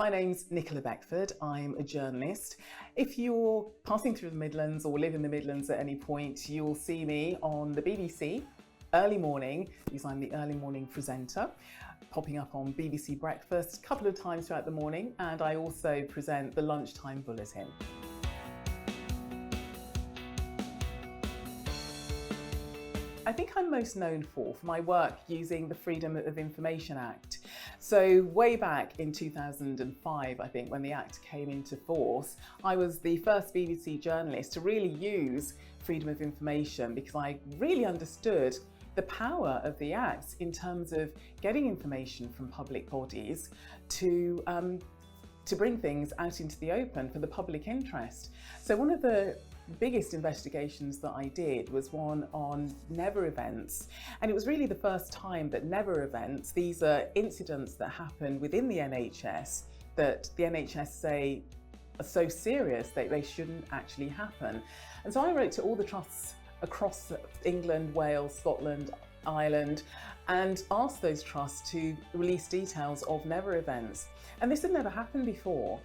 My name's Nicola Beckford. I'm a journalist. If you're passing through the Midlands or live in the Midlands at any point, you'll see me on the BBC early morning, because I'm the early morning presenter, popping up on BBC Breakfast a couple of times throughout the morning, and I also present the lunchtime bulletin. I think I'm most known for my work using the Freedom of Information Act. So way back in 2005, I think, when the Act came into force, I was the first BBC journalist to really use freedom of information because I really understood the power of the Act in terms of getting information from public bodies to bring things out into the open for the public interest. So one of the biggest investigations that I did was one on never events, and it was really the first time that never events, these are incidents that happen within the NHS that the NHS say are so serious that they shouldn't actually happen. And so I wrote to all the trusts across England, Wales, Scotland, Ireland, and asked those trusts to release details of never events. And this had never happened before.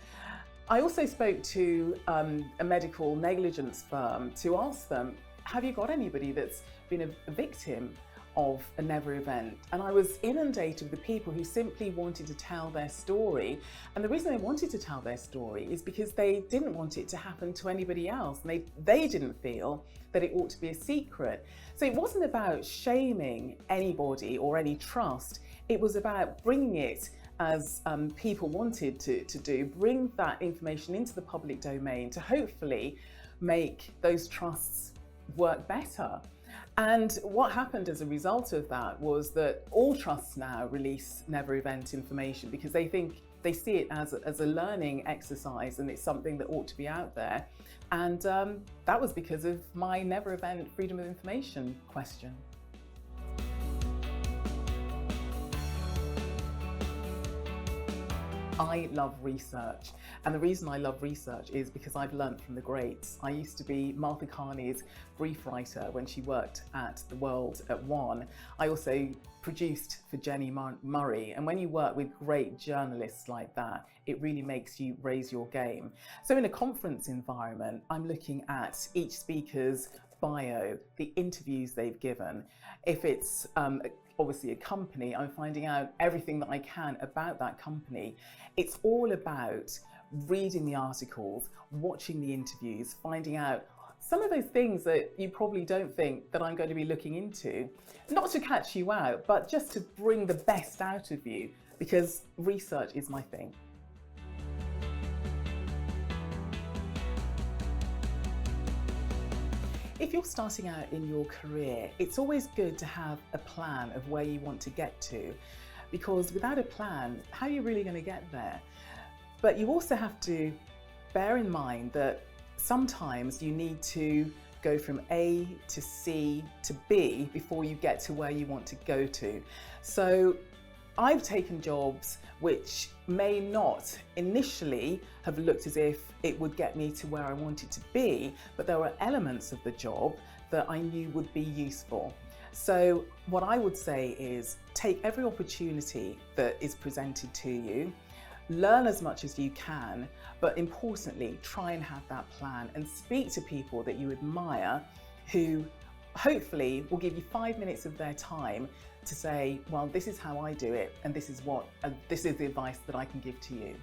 I also spoke to a medical negligence firm to ask them, have you got anybody that's been a victim of a never event? And I was inundated with the people who simply wanted to tell their story. And the reason they wanted to tell their story is because they didn't want it to happen to anybody else. And they didn't feel that it ought to be a secret. So it wasn't about shaming anybody or any trust. It was about bringing it, as people wanted to do, bring that information into the public domain to hopefully make those trusts work better. And what happened as a result of that was that all trusts now release never event information because they see it as a learning exercise, and it's something that ought to be out there. And that was because of my never event freedom of information question. I love research, and the reason I love research is because I've learnt from the greats. I used to be Martha Carney's brief writer when she worked at The World at One. I also produced for Jenny Murray, and when you work with great journalists like that, it really makes you raise your game. So in a conference environment, I'm looking at each speaker's bio, the interviews they've given. If it's obviously a company, I'm finding out everything that I can about that company. It's all about reading the articles, watching the interviews, finding out some of those things that you probably don't think that I'm going to be looking into. Not to catch you out, but just to bring the best out of you, because research is my thing. If you're starting out in your career, it's always good to have a plan of where you want to get to, because without a plan, how are you really going to get there? But you also have to bear in mind that sometimes you need to go from A to C to B before you get to where you want to go to. So I've taken jobs which may not initially have looked as if it would get me to where I wanted to be, but there were elements of the job that I knew would be useful. So what I would say is take every opportunity that is presented to you, learn as much as you can, but importantly, try and have that plan and speak to people that you admire who hopefully will give you 5 minutes of their time to say, well, this is how I do it, and this is the advice that I can give to you.